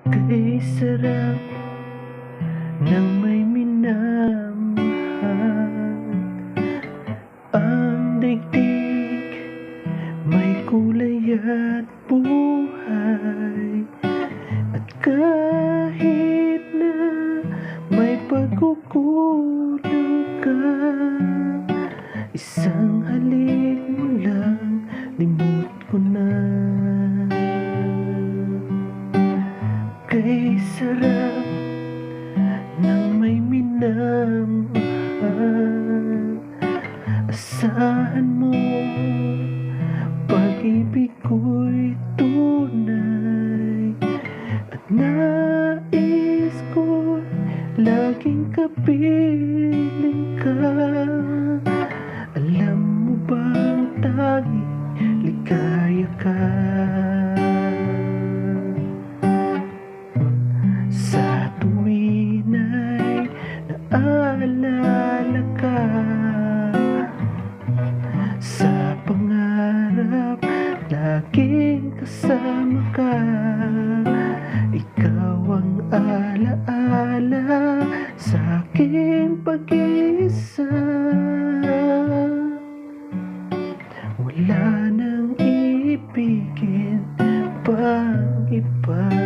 Kay sarap ng may minamahal. Ang daigdig may kulay at buhay. At kahit na may pagkukulang ka, isang halik mo lang, limot ko na. Kay sarap ng may minamahal. Asahan mo, pag-ibig ko'y tunay. At nais ko laging kapiling ka. Alam mo bang tanging ligaya ka? Sa tuwin ay naaalala ka, sa pangarap laging kasama ka. Ikaw ang alaala sa aking pag-iisa. Wala nang ibigin pang iba.